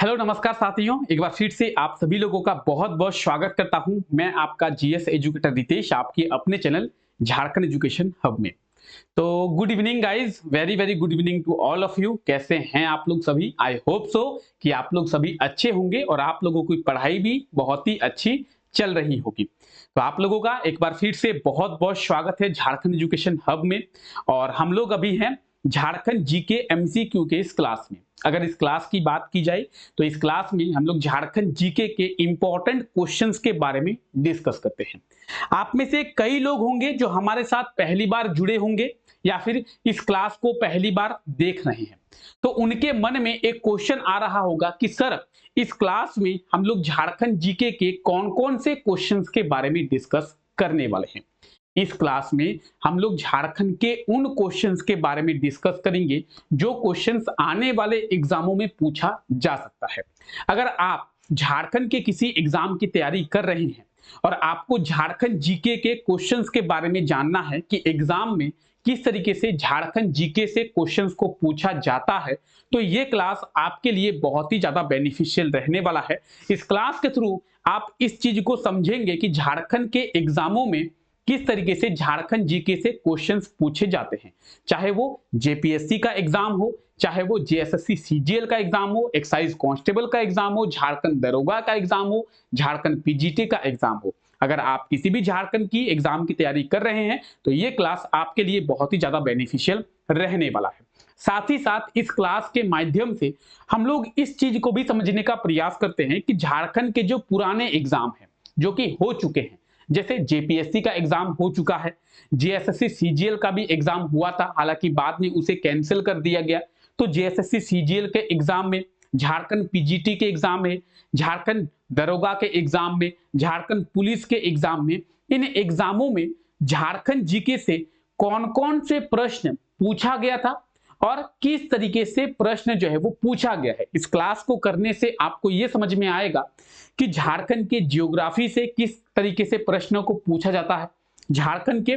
Hello नमस्कार साथियों, एक बार फिर से आप सभी लोगों का बहुत बहुत स्वागत करता हूं। मैं आपका जीएस एजुकेटर रितेश, आपके अपने चैनल झारखंड एजुकेशन हब में। तो good evening guys, very very good evening to all of you. कैसे हैं आप लोग सभी? आई होप सो कि आप लोग सभी अच्छे होंगे और आप लोगों की पढ़ाई भी बहुत ही अच्छी चल रही होगी। तो आप लोगों का एक बार फिर से बहुत बहुत स्वागत है झारखंड एजुकेशन हब में। और हम लोग अभी हैं झारखंड जीके एमसीक्यू के इस क्लास में। अगर इस क्लास की बात की जाए तो इस क्लास में हम लोग झारखंड जीके के इंपॉर्टेंट क्वेश्चंस के बारे में डिस्कस करते हैं। आप में से कई लोग होंगे जो हमारे साथ पहली बार जुड़े होंगे या फिर इस क्लास को पहली बार देख रहे हैं। तो उनके मन में एक क्वेश्चन आ रहा होगा कि सर, इस क्लास में हम लोग झारखंड जीके के कौन-कौन से क्वेश्चंस के बारे में डिस्कस करने वाले हैं। इस क्लास में हम लोग झारखंड के उन क्वेश्चंस के बारे में डिस्कस करेंगे जो क्वेश्चंस आने वाले एग्जामों में पूछा जा सकता है। अगर आप झारखंड के किसी एग्जाम की तैयारी कर रहे हैं और आपको झारखंड जीके के क्वेश्चंस के बारे में जानना है कि एग्जाम में किस तरीके से झारखंड जीके से क्वेश्चंस को पूछा जाता है, तो ये क्लास आपके लिए बहुत ही ज्यादा बेनिफिशियल रहने वाला है। इस क्लास के थ्रू आप इस चीज को समझेंगे कि झारखंड के एग्जामों में किस तरीके से झारखंड जीके से क्वेश्चंस पूछे जाते हैं, चाहे वो जेपीएससी का एग्जाम हो, चाहे वो जेएसएससी सीजीएल का एग्जाम हो, एक्साइज कांस्टेबल का एग्जाम हो, झारखंड दरोगा का एग्जाम हो, झारखंड पीजीटी का एग्जाम हो। अगर आप किसी भी झारखंड की एग्जाम की तैयारी कर रहे हैं तो ये क्लास आपके लिए बहुत ही ज्यादा बेनिफिशियल रहने वाला है। साथ ही साथ इस क्लास के माध्यम से हम लोग इस चीज को भी समझने का प्रयास करते हैं कि झारखंड के जो पुराने एग्जाम हैं जो कि हो चुके हैं, जैसे जेपीएससी का एग्जाम हो चुका है, जेएसएससी सीजीएल का भी एग्जाम हुआ था, हालांकि बाद में उसे कैंसिल कर दिया गया। तो जेएसएससी सीजीएल के एग्जाम में, झारखंड पीजीटी के एग्जाम में, झारखंड दरोगा के एग्जाम में, झारखंड पुलिस के एग्जाम में, इन एग्जामों में झारखंड जीके से कौन कौन से प्रश्न पूछा गया था और किस तरीके से प्रश्न जो है वो पूछा गया है। इस क्लास को करने से आपको यह समझ में आएगा कि झारखंड के जियोग्राफी से किस तरीके से प्रश्नों को पूछा जाता है, झारखंड के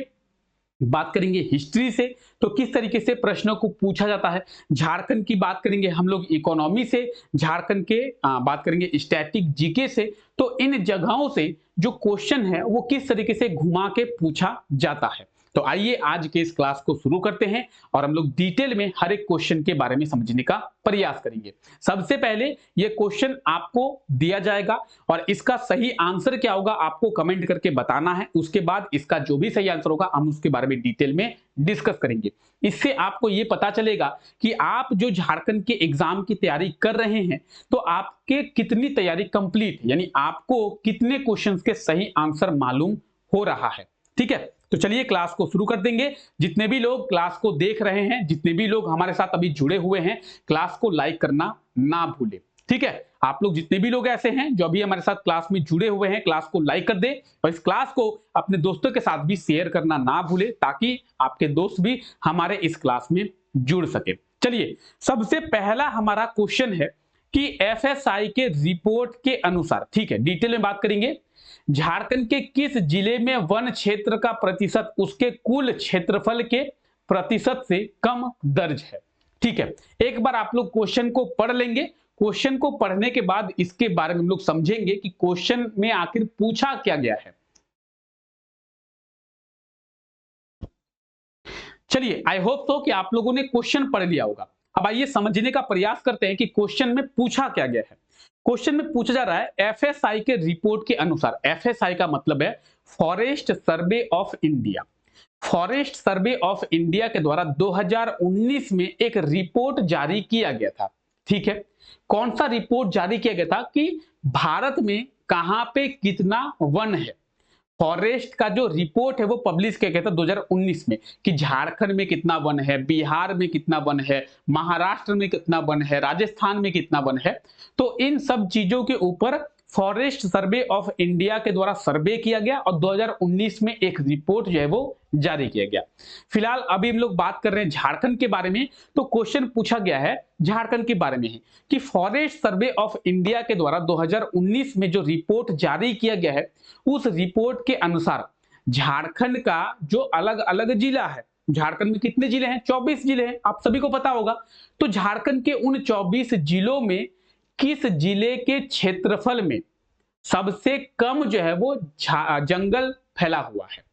बात करेंगे हिस्ट्री से तो किस तरीके से प्रश्नों को पूछा जाता है, झारखंड की बात करेंगे हम लोग इकोनॉमी से, झारखंड के बात करेंगे स्टैटिक जीके से। तो इन जगहों से जो क्वेश्चन है वो किस तरीके से घुमा के पूछा जाता है। तो आइए आज के इस क्लास को शुरू करते हैं और हम लोग डिटेल में हर एक क्वेश्चन के बारे में समझने का प्रयास करेंगे। सबसे पहले ये क्वेश्चन आपको दिया जाएगा और इसका सही आंसर क्या होगा आपको कमेंट करके बताना है। उसके बाद इसका जो भी सही आंसर होगा हम उसके बारे में डिटेल में डिस्कस करेंगे। इससे आपको ये पता चलेगा कि आप जो झारखंड के एग्जाम की तैयारी कर रहे हैं तो आपके कितनी तैयारी कंप्लीट, यानी आपको कितने क्वेश्चंस के सही आंसर मालूम हो रहा है। ठीक है, तो चलिए क्लास को शुरू कर देंगे। जितने भी लोग क्लास को देख रहे हैं, जितने भी लोग हमारे साथ अभी जुड़े हुए हैं, क्लास को लाइक करना ना भूलें। ठीक है, आप लोग जितने भी लोग ऐसे हैं जो अभी हमारे साथ क्लास में जुड़े हुए हैं, क्लास को लाइक कर दें और इस क्लास को अपने दोस्तों के साथ भी शेयर करना ना भूलें ताकि आपके दोस्त भी हमारे इस क्लास में जुड़ सके। चलिए, सबसे पहला हमारा क्वेश्चन है कि एफएसआई के रिपोर्ट के अनुसार, ठीक है, डिटेल में बात करेंगे, झारखंड के किस जिले में वन क्षेत्र का प्रतिशत उसके कुल क्षेत्रफल के प्रतिशत से कम दर्ज है। ठीक है, एक बार आप लोग क्वेश्चन को पढ़ लेंगे। क्वेश्चन को पढ़ने के बाद इसके बारे में हम लोग समझेंगे कि क्वेश्चन में आखिर पूछा क्या गया है। चलिए, आई होप सो कि आप लोगों ने क्वेश्चन पढ़ लिया होगा। अब आइए समझने का प्रयास करते हैं कि क्वेश्चन में पूछा क्या गया है। क्वेश्चन में पूछा जा रहा है एफएसआई के रिपोर्ट के अनुसार, एफएसआई का मतलब है forest survey of India. Forest survey of India के द्वारा 2019 में एक रिपोर्ट जारी किया गया था। ठीक है, कौन सा रिपोर्ट जारी किया गया था कि भारत में कहां पे कितना वन है। फॉरेस्ट का जो रिपोर्ट है वो पब्लिश किया गया था 2019 में कि झारखंड में कितना वन है, बिहार में कितना वन है, महाराष्ट्र में कितना वन है, राजस्थान में कितना वन है। तो इन सब चीजों के ऊपर फॉरेस्ट सर्वे ऑफ इंडिया के द्वारा सर्वे किया गया और 2019 में एक रिपोर्ट जो है वो जारी किया गया। फिलहाल अभी हम लोग बात कर रहे हैं झारखंड के बारे में। तो क्वेश्चन पूछा गया है झारखंड के बारे में है कि फॉरेस्ट सर्वे ऑफ इंडिया के द्वारा 2019 में जो रिपोर्ट जारी किया गया है उस रिपोर्ट के अनुसार झारखंड का जो अलग अलग जिला है, झारखंड में कितने जिले हैं, 24 जिले हैं, आप सभी को पता होगा। तो झारखंड के उन 24 जिलों में किस जिले के क्षेत्रफल में सबसे कम जो है वो जंगल फैला हुआ है।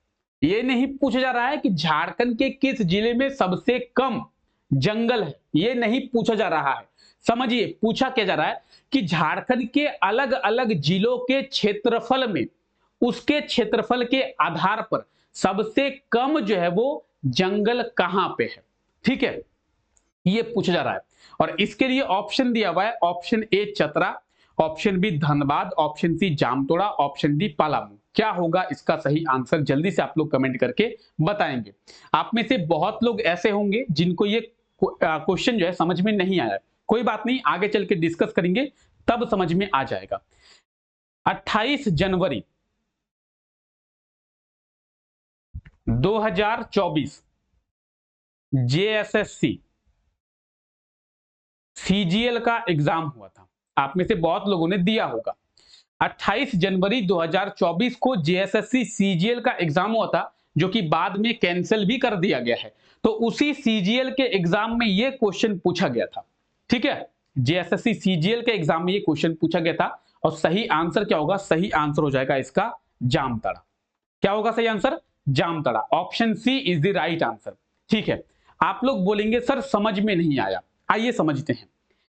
ये नहीं पूछा जा रहा है कि झारखंड के किस जिले में सबसे कम जंगल है, ये नहीं पूछा जा रहा है। समझिए पूछा क्या जा रहा है कि झारखंड के अलग अलग जिलों के क्षेत्रफल में उसके क्षेत्रफल के आधार पर सबसे कम जो है वो जंगल कहां पे है। ठीक है, ये पूछा जा रहा है और इसके लिए ऑप्शन दिया हुआ है, option A Chatra, option B Dhanbad, option C Jamtara, option D Palamu. क्या होगा इसका सही आंसर, जल्दी से आप लोग कमेंट करके बताएंगे। आप में से बहुत लोग ऐसे होंगे जिनको ये क्वेश्चन जो है समझ में नहीं आया, कोई बात नहीं, आगे चल के डिस्कस करेंगे तब समझ में आ जाएगा। 28 जनवरी 2024 जेएसएससी सीजीएल का एग्जाम हुआ था, आप में से बहुत लोगों ने दिया होगा। 28 जनवरी 2024 को जेएसएससी सीजीएल का एग्जाम हुआ था, जो कि बाद में कैंसिल भी कर दिया गया है। तो उसी सीजीएल के एग्जाम में यह क्वेश्चन पूछा गया था। ठीक है, जेएसएससी सीजीएल के एग्जाम में यह क्वेश्चन पूछा गया था और सही आंसर क्या होगा, सही आंसर हो जाएगा इसका जामताड़ा। क्या होगा सही answer, Jamtara. Option C is the right answer. ठीक है, आप लोग बोलेंगे सर समझ में नहीं आया, आइए समझते हैं।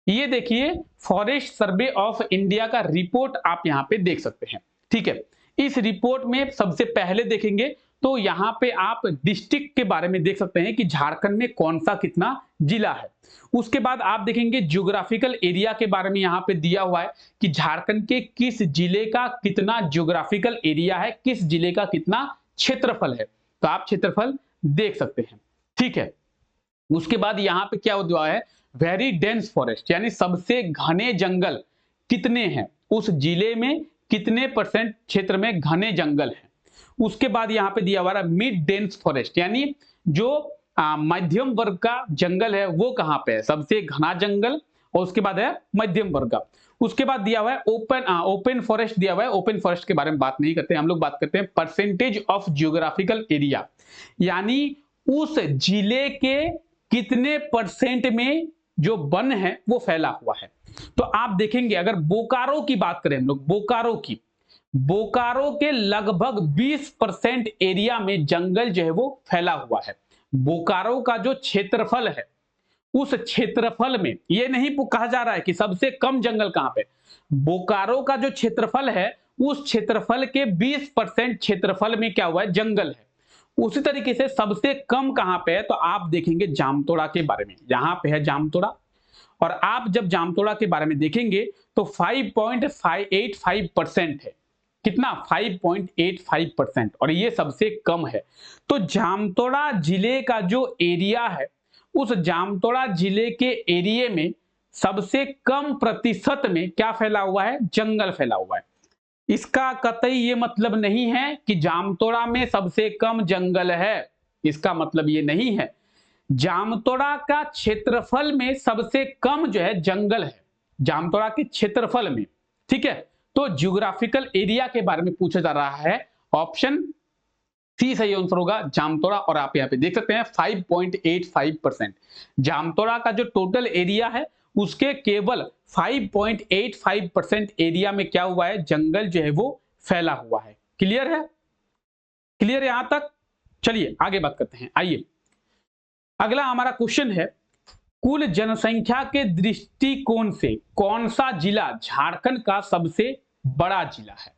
ये देखिए फॉरेस्ट सर्वे ऑफ इंडिया का रिपोर्ट आप यहां पे देख सकते हैं। ठीक है, इस रिपोर्ट में सबसे पहले देखेंगे तो यहां पे आप डिस्ट्रिक्ट के बारे में देख सकते हैं कि झारखंड में कौन सा कितना जिला है। उसके बाद आप देखेंगे ज्योग्राफिकल एरिया के बारे में यहां पे दिया हुआ है कि झारखंड के किस जिले का कितना ज्योग्राफिकल एरिया है, किस जिले का कितना क्षेत्रफल है, तो आप क्षेत्रफल देख सकते हैं। ठीक है, उसके बाद यहां पे क्या हुआ है, वेरी डेंस फॉरेस्ट, यानी सबसे घने जंगल कितने हैं, उस जिले में कितने परसेंट क्षेत्र में घने जंगल हैं। उसके बाद यहां पे दिया हुआ है मिड डेंस फॉरेस्ट, यानी जो मध्यम वर्ग का जंगल है वो कहां पे है, सबसे घना जंगल, और उसके बाद है मध्यम वर्ग का। उसके बाद दिया हुआ है ओपन फॉरेस्ट दिया हुआ है। ओपन फॉरेस्ट के बारे में बात नहीं करते, हम लोग बात करते हैं परसेंटेज ऑफ जियोग्राफिकल एरिया, यानी उस जिले के कितने परसेंट में जो वन है वो फैला हुआ है। तो आप देखेंगे अगर बोकारो की बात करें हम लोग, बोकारो के लगभग 20% एरिया में जंगल जो है वो फैला हुआ है। बोकारो का जो क्षेत्रफल है उस क्षेत्रफल में, ये नहीं कहा जा रहा है कि सबसे कम जंगल कहां पे, बोकारो का जो क्षेत्रफल है उस क्षेत्रफल के 20% क्षेत्रफल में क्या हुआ है, जंगल है। उसी तरीके से सबसे कम कहां पे है, तो आप देखेंगे जामतोड़ा के बारे में, यहां पे है जामतोड़ा, और आप जब जामतोड़ा के बारे में देखेंगे तो 5.85% है। कितना, 5.85%, और ये सबसे कम है। तो जामतोड़ा जिले का जो एरिया है उस जामतोड़ा जिले के एरिया में सबसे कम प्रतिशत में क्या फैला हुआ है, जंगल फैला हुआ है। इसका कतई ये मतलब नहीं है कि जामतोड़ा में सबसे कम जंगल है, इसका मतलब ये नहीं है। जामतोड़ा का क्षेत्रफल में सबसे कम जो है जंगल है, जामतोड़ा के क्षेत्रफल में। ठीक है, तो ज्योग्राफिकल एरिया के बारे में पूछा जा रहा है, ऑप्शन सी सही आंसर होगा जामतोड़ा। और आप यहां पे देख सकते हैं 5.85%, जामतोड़ा का जो टोटल एरिया है उसके केवल 5.85% एरिया में क्या हुआ है, जंगल जो है वो फैला हुआ है। क्लियर है, क्लियर यहां तक। चलिए आगे बात करते हैं। आइए अगला हमारा क्वेश्चन है, कुल जनसंख्या के दृष्टिकोण से कौन सा जिला झारखंड का सबसे बड़ा जिला है।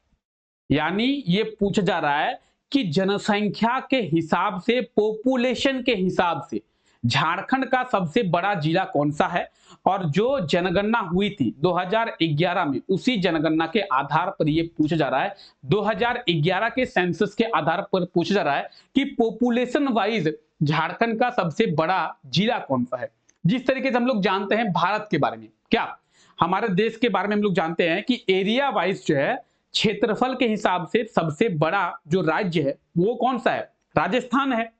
यानी ये पूछा जा रहा है कि जनसंख्या के हिसाब से, पॉपुलेशन के हिसाब से झारखंड का सबसे बड़ा जिला कौन सा है। और जो जनगणना हुई थी 2011 में, उसी जनगणना के आधार पर यह पूछा जा रहा है, 2011 के सेंसस के आधार पर पूछा जा रहा है कि पॉपुलेशन वाइज झारखंड का सबसे बड़ा जिला कौन सा है। जिस तरीके से हम लोग जानते हैं भारत के बारे में, क्या हमारे देश के बारे में हम लोग जानते हैं कि एरिया वाइज जो है, क्षेत्रफल के हिसाब से सबसे बड़ा जो राज्य है वो कौन सा है, राजस्थान है।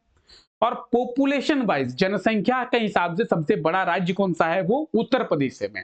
और पॉपुलेशन वाइज, जनसंख्या के हिसाब से सबसे बड़ा राज्य कौन सा है, वो उत्तर प्रदेश है में।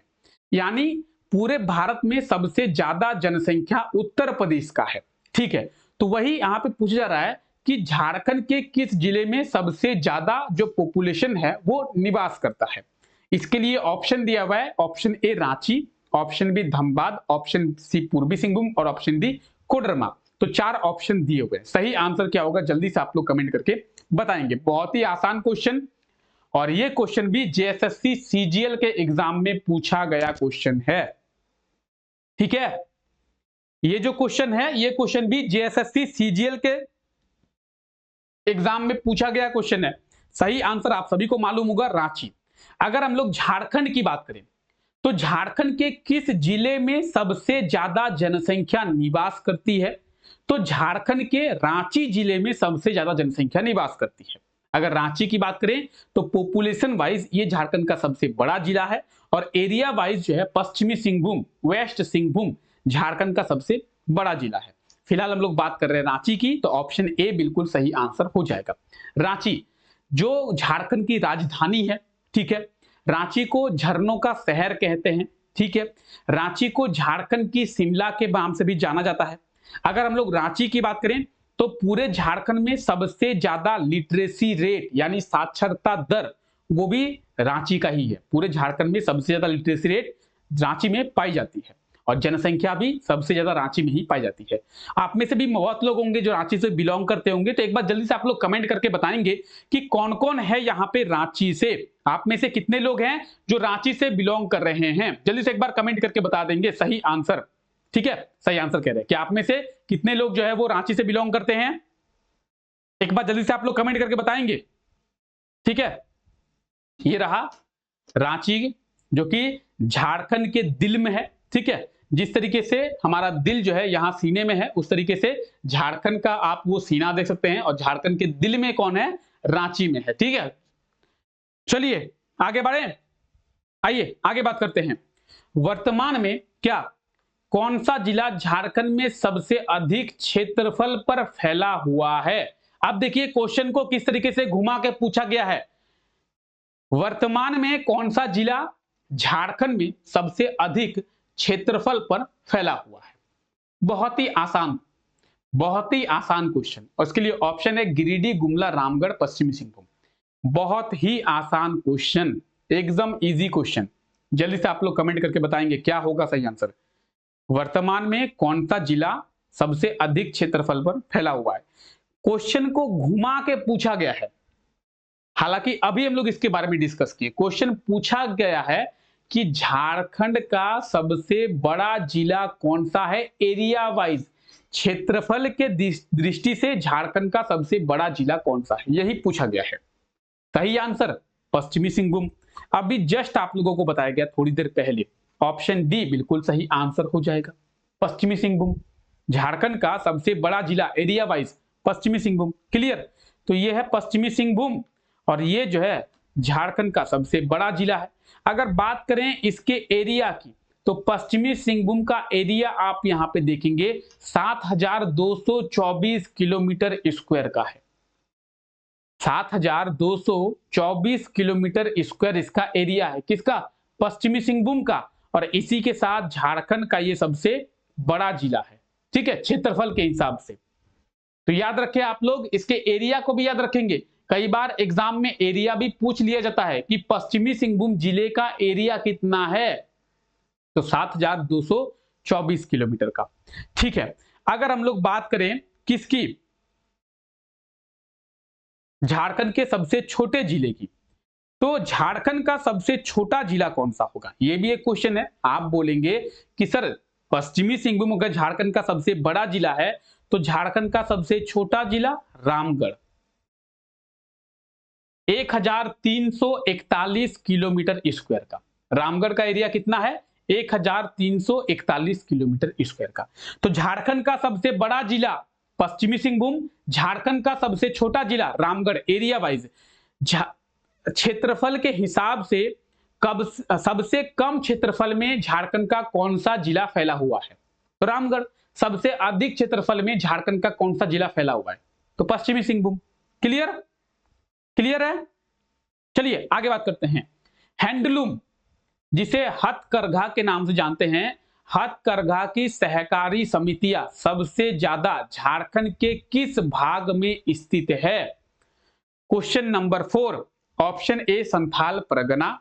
यानी पूरे भारत में सबसे ज्यादा जनसंख्या उत्तर प्रदेश का है। ठीक है, तो वही यहां पे पूछा जा रहा है कि झारखंड के किस जिले में सबसे ज्यादा जो पॉपुलेशन है वो निवास करता है। इसके लिए ऑप्शन दिया हुआ है, option A Ranchi, option B Dhanbad, option C Purbi Singhbhum और ऑप्शन डी कोडरमा। तो 4 ऑप्शन दिए हुए हैं। सही आंसर क्या होगा जल्दी से आप लोग कमेंट करके बताएंगे। बहुत ही आसान क्वेश्चन, और ये क्वेश्चन भी जेएसएससी सीजीएल के एग्जाम में पूछा गया क्वेश्चन है। ठीक है, ये जो क्वेश्चन है ये क्वेश्चन भी जेएसएससी सीजीएल के एग्जाम में पूछा गया क्वेश्चन है। सही आंसर आप सभी को मालूम होगा, रांची। अगर हम लोग झारखंड की बात करें तो झारखंड के किस जिले में सबसे ज्यादा जनसंख्या निवास करती है? तो झारखंड के रांची जिले में सबसे ज्यादा जनसंख्या निवास करती है। अगर रांची की बात करें तो पॉपुलेशन वाइज ये झारखंड का सबसे बड़ा जिला है, और एरिया वाइज जो है पश्चिमी सिंहभूम, वेस्ट सिंहभूम झारखंड का सबसे बड़ा जिला है। फिलहाल हम लोग बात कर रहे हैं रांची की, तो ऑप्शन ए बिल्कुल सही आंसर हो जाएगा। रांची जो झारखंड की राजधानी है, ठीक है, रांची को झरनों का शहर कहते हैं, ठीक है, रांची को झारखंड की शिमला के नाम से भी जाना जाता है। अगर हम लोग रांची की बात करें तो पूरे झारखंड में सबसे ज्यादा लिटरेसी रेट यानी साक्षरता दर वो भी रांची का ही है। पूरे झारखंड में सबसे ज्यादा लिटरेसी रेट रांची में पाई जाती है, और जनसंख्या भी सबसे ज्यादा रांची में ही पाई जाती है। आप में से भी बहुत लोग होंगे जो रांची से बिलोंग करते होंगे, तो एक बार जल्दी से आप लोग कमेंट करके बताएंगे कि कौन कौन है यहाँ पे रांची से। आप में से कितने लोग हैं जो रांची से बिलोंग कर रहे हैं? जल्दी से एक बार कमेंट करके बता देंगे सही आंसर। ठीक है, सही आंसर कह रहे हैं कि आप में से कितने लोग जो है वो रांची से बिलोंग करते हैं? एक बार जल्दी से आप लोग कमेंट करके बताएंगे। ठीक है, ये रहा रांची जो कि झारखंड के दिल में है। ठीक है, जिस तरीके से हमारा दिल जो है यहां सीने में है, उस तरीके से झारखंड का आप वो सीना देख सकते हैं, और झारखंड के दिल में कौन है? रांची में है। ठीक है, चलिए आगे बढ़े, आइए आगे बात करते हैं। वर्तमान में क्या कौन सा जिला झारखंड में सबसे अधिक क्षेत्रफल पर फैला हुआ है? अब देखिए क्वेश्चन को किस तरीके से घुमा के पूछा गया है। वर्तमान में कौन सा जिला झारखंड में सबसे अधिक क्षेत्रफल पर फैला हुआ है? बहुत ही आसान, बहुत ही आसान क्वेश्चन, और इसके लिए ऑप्शन है गिरिडीह, गुमला, रामगढ़, पश्चिमी सिंहभूम। बहुत ही आसान क्वेश्चन, एकदम इजी क्वेश्चन। जल्दी से आप लोग कमेंट करके बताएंगे क्या होगा सही आंसर। वर्तमान में कौन सा जिला सबसे अधिक क्षेत्रफल पर फैला हुआ है? क्वेश्चन को घुमा के पूछा गया है। हालांकि अभी हम लोग इसके बारे में डिस्कस किए। क्वेश्चन पूछा गया है कि झारखंड का सबसे बड़ा जिला कौन सा है? एरिया वाइज, क्षेत्रफल के दृष्टि से झारखंड का सबसे बड़ा जिला कौन सा है, यही पूछा गया है। सही आंसर पश्चिमी सिंहभूम। अभी जस्ट आप लोगों को बताया गया थोड़ी देर पहले, ऑप्शन डी बिल्कुल सही आंसर हो जाएगा, पश्चिमी सिंहभूम। झारखंड का सबसे बड़ा जिला एरिया वाइज पश्चिमी सिंहभूम। क्लियर? तो ये है पश्चिमी सिंहभूम, और ये जो है झारखंड का सबसे बड़ा जिला है। अगर बात करें इसके एरिया की, तो पश्चिमी सिंहभूम का एरिया आप यहां पे देखेंगे 7224 किलोमीटर स्क्वायर का है। 7224 किलोमीटर स्क्वायर इसका एरिया है। किसका? पश्चिमी सिंहभूम का, और इसी के साथ झारखंड का ये सबसे बड़ा जिला है। ठीक है, क्षेत्रफल के हिसाब से। तो याद रखें आप लोग, इसके एरिया को भी याद रखेंगे। कई बार एग्जाम में एरिया भी पूछ लिया जाता है कि पश्चिमी सिंहभूम जिले का एरिया कितना है, तो 7224 किलोमीटर का। ठीक है, अगर हम लोग बात करें किसकी, झारखंड के सबसे छोटे जिले की, तो झारखंड का सबसे छोटा जिला कौन सा होगा? यह भी एक क्वेश्चन है। आप बोलेंगे कि सर पश्चिमी सिंहभूम अगर झारखंड का सबसे बड़ा जिला है, तो झारखंड का सबसे छोटा जिला रामगढ़, 1341 किलोमीटर स्क्वायर का। रामगढ़ का एरिया कितना है? 1341 किलोमीटर स्क्वायर का। तो झारखंड का सबसे बड़ा जिला पश्चिमी सिंहभूम, झारखंड का सबसे छोटा जिला रामगढ़। एरिया वाइज क्षेत्रफल के हिसाब से कब सबसे कम क्षेत्रफल में झारखंड का कौन सा जिला फैला हुआ है? तो रामगढ़। सबसे अधिक क्षेत्रफल में झारखंड का कौन सा जिला फैला हुआ है? तो पश्चिमी सिंहभूम। क्लियर? क्लियर है? चलिए आगे बात करते हैं। हैंडलूम, जिसे हथकरघा के नाम से जानते हैं, हथकरघा की सहकारी समितियां सबसे ज्यादा झारखंड के किस भाग में स्थित है? Question number 4, option A Santhal Pargana,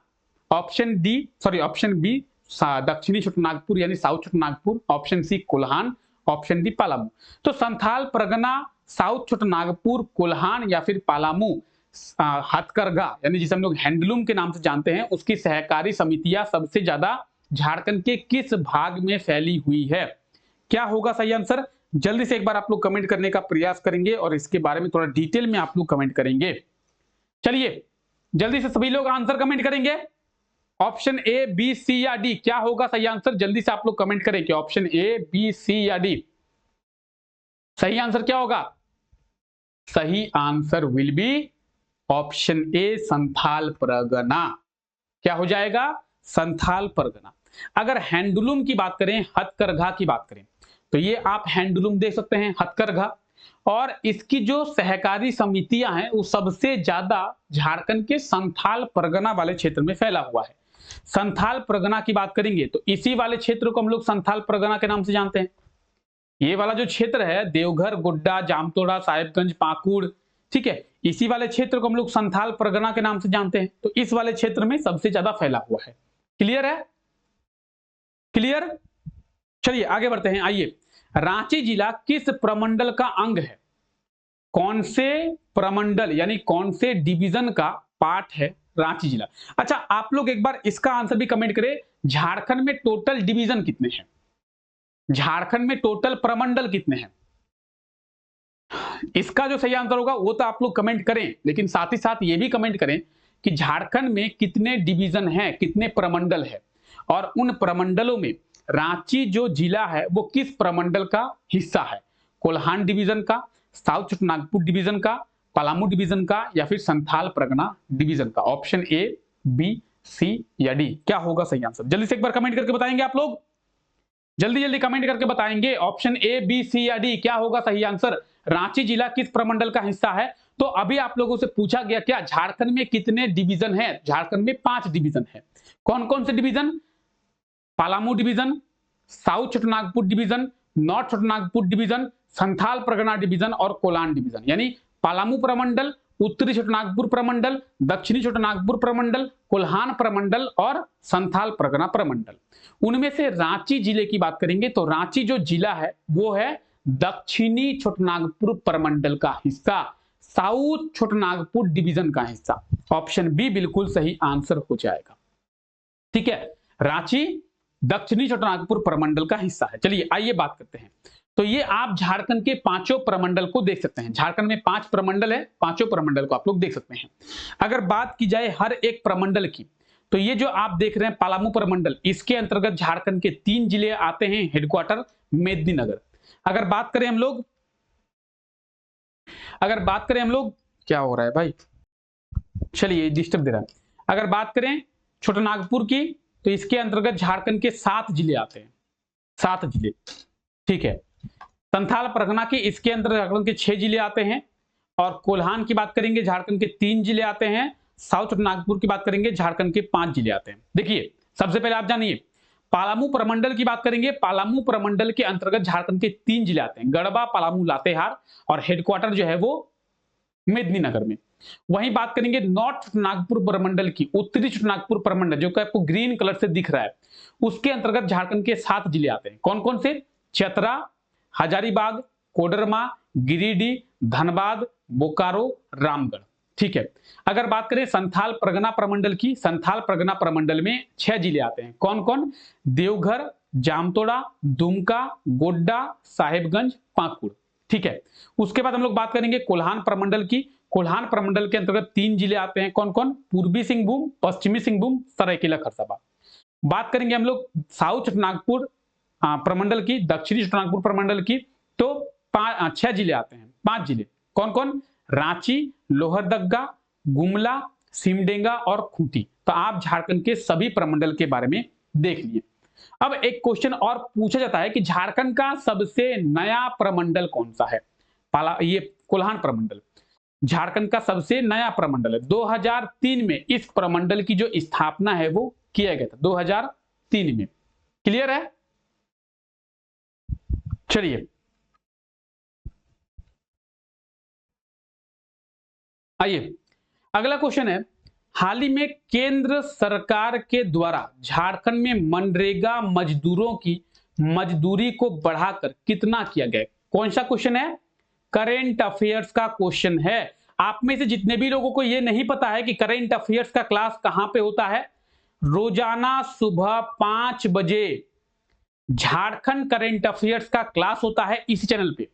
option B Dakshini Chhotanagpur यानी south Chhotanagpur, option C Kolhan, option D Palamu. तो संथाल परगना, साउथ छोटानागपुर, कोल्हान या फिर पलामू हथकरघा यानी जिसे हम लोग हैंडलूम के नाम से जानते हैं, उसकी सहकारी समितियां सबसे ज्यादा झारखंड के किस भाग में फैली हुई है? क्या होगा सही आंसर? जल्दी से एक बार आप लोग कमेंट करने का प्रयास करेंगे और इसके बारे में थोड़ा डिटेल में आप लोग कमेंट करेंगे। चलिए जल्दी से सभी लोग आंसर कमेंट करेंगे। ऑप्शन ए, बी, सी या डी, क्या होगा सही आंसर? जल्दी से आप लोग कमेंट करें कि ऑप्शन ए, बी, सी या डी सही आंसर क्या होगा? सही answer will be option A, Santhal Pargana. क्या हो जाएगा? संथाल परगना। अगर हैंडलूम की बात करें, हथकरघा की बात करें, तो ये आप हैंडलूम देख सकते हैं, हथकरघा, और इसकी जो सहकारी समितियां हैं वो सबसे ज्यादा झारखंड के संथाल परगना वाले क्षेत्र में फैला हुआ है। संथाल परगना की बात करेंगे तो इसी वाले क्षेत्र को हम लोग संथाल परगना के नाम से जानते हैं। ये वाला जो क्षेत्र है, देवघर, गोड्डा, जामतोड़ा, साहेबगंज, पाकुड़, ठीक है, इसी वाले क्षेत्र को हम लोग संथाल परगना के नाम से जानते हैं। तो इस वाले क्षेत्र में सबसे ज्यादा फैला हुआ है। क्लियर है? क्लियर? चलिए आगे बढ़ते हैं। आइए, रांची जिला किस प्रमंडल का अंग है? कौन से प्रमंडल यानी कौन से डिवीजन का पार्ट है रांची जिला? अच्छा, आप लोग एक बार इसका आंसर भी कमेंट करें, झारखंड में टोटल डिवीजन कितने हैं? झारखंड में टोटल प्रमंडल कितने हैं? इसका जो सही आंसर होगा वो तो आप लोग कमेंट करें, लेकिन साथ ही साथ ये भी कमेंट करें कि झारखंड में कितने डिवीजन हैं, कितने प्रमंडल है, और उन प्रमंडलों में रांची जो जिला है वो किस प्रमंडल का हिस्सा है? कोल्हान डिवीजन का, साउथ छोटानागपुर डिवीजन का, पलामू डिवीजन का, या फिर संथाल परगना डिवीजन का? ऑप्शन ए, बी, सी या डी, क्या होगा सही आंसर? जल्दी से एक बार कमेंट करके बताएंगे आप लोग, जल्दी जल्दी कमेंट करके बताएंगे। ऑप्शन ए, बी, सी या डी, क्या होगा सही आंसर? रांची जिला किस प्रमंडल का हिस्सा है? तो अभी आप लोगों से पूछा गया क्या झारखंड में कितने डिवीजन है? झारखंड में 5 डिवीजन है। कौन कौन से division? Palamu division, south Chotanagpur division, north Chotanagpur division, Santhal Pargana division और कोलान डिवीजन। यानी पलामू प्रमंडल, उत्तरी छोटानागपुर प्रमंडल, दक्षिणी छोटानागपुर प्रमंडल, कोल्हान प्रमंडल और संथाल परगना प्रमंडल। उनमें से रांची जिले की बात करेंगे तो रांची जो जिला है वो है दक्षिणी छोटानागपुर प्रमंडल का हिस्सा, साउथ छोटानागपुर डिवीजन का हिस्सा। ऑप्शन बी बिल्कुल सही आंसर हो जाएगा। ठीक है, रांची दक्षिणी छोटानागपुर प्रमंडल का हिस्सा है। चलिए आइए बात करते हैं। तो ये आप झारखंड के 5 प्रमंडल को देख सकते हैं। झारखंड में 5 प्रमंडल है, 5 प्रमंडल को आप लोग देख सकते हैं। अगर बात की जाए हर एक प्रमंडल की, तो ये जो आप देख रहे हैं पलामू प्रमंडल, इसके अंतर्गत झारखंड के 3 जिले आते हैं, हेडक्वार्टर मेदिनीनगर। अगर बात करें हम लोग क्या हो रहा है भाई, चलिए डिस्टर्ब दे रहा है। अगर बात करें छोटानागपुर की, तो इसके अंतर्गत झारखंड के 7 जिले आते हैं, 7 जिले। ठीक है, संथाल परगना की, इसके अंदर झारखंड के 6 जिले आते हैं, और कोल्हान की बात करेंगे झारखंड के 3 जिले आते हैं, साउथ छोटानागपुर की बात करेंगे झारखंड के 5 जिले आते हैं। देखिए सबसे पहले आप जानिए पलामू प्रमंडल की बात करेंगे। पलामू प्रमंडल के अंतर्गत झारखंड के 3 जिले आते हैं, गढ़वा, पलामू, लातेहार, और हेडक्वार्टर जो है वो मेदिनीनगर में। वहीं बात करेंगे नॉर्थ छोटानागपुर प्रमंडल की, उत्तरी छोटानागपुर प्रमंडल जो कि आपको ग्रीन कलर से दिख रहा है, उसके अंतर्गत झारखंड के 7 जिले आते हैं। कौन कौन से? चतरा, हजारीबाग, कोडरमा, गिरिडीह, धनबाद, बोकारो, रामगढ़। ठीक है, अगर बात करें संथाल परगना प्रमंडल की, संथाल परगना प्रमंडल में 6 जिले आते हैं। कौन कौन? देवघर, जामतोड़ा, दुमका, गोड्डा, साहेबगंज, पाकुड़। ठीक है, उसके बाद हम लोग बात करेंगे कोल्हान प्रमंडल की। कोल्हान प्रमंडल के अंतर्गत 3 जिले आते हैं। कौन कौन? पूर्वी सिंहभूम, पश्चिमी सिंहभूम, सरायकेला खरसावां। बात करेंगे हम लोग साउथ छोटानागपुर प्रमंडल की, दक्षिणी छोटानागपुर प्रमंडल की, तो 6 जिले आते हैं, 5 जिले। कौन कौन? रांची, लोहरदग्गा, गुमला, सिमडेगा और खूंटी। तो आप झारखंड के सभी प्रमंडल के बारे में देख लिए। अब एक क्वेश्चन और पूछा जाता है कि झारखंड का सबसे नया प्रमंडल कौन सा है? ये कोल्हान प्रमंडल झारखंड का सबसे नया प्रमंडल है। 2003 में इस प्रमंडल की जो स्थापना है वो किया गया था, 2003 में। क्लियर है? चलिए आइए, अगला क्वेश्चन है हाल ही में केंद्र सरकार के द्वारा झारखंड में मनरेगा मजदूरों की मजदूरी को बढ़ाकर कितना किया गया? कौन सा क्वेश्चन है? करेंट अफेयर्स का क्वेश्चन है। आप में से जितने भी लोगों को यह नहीं पता है कि करेंट अफेयर्स का क्लास कहां पे होता है, रोजाना सुबह 5 बजे झारखंड करेंट अफेयर्स का क्लास होता है इसी चैनल पे।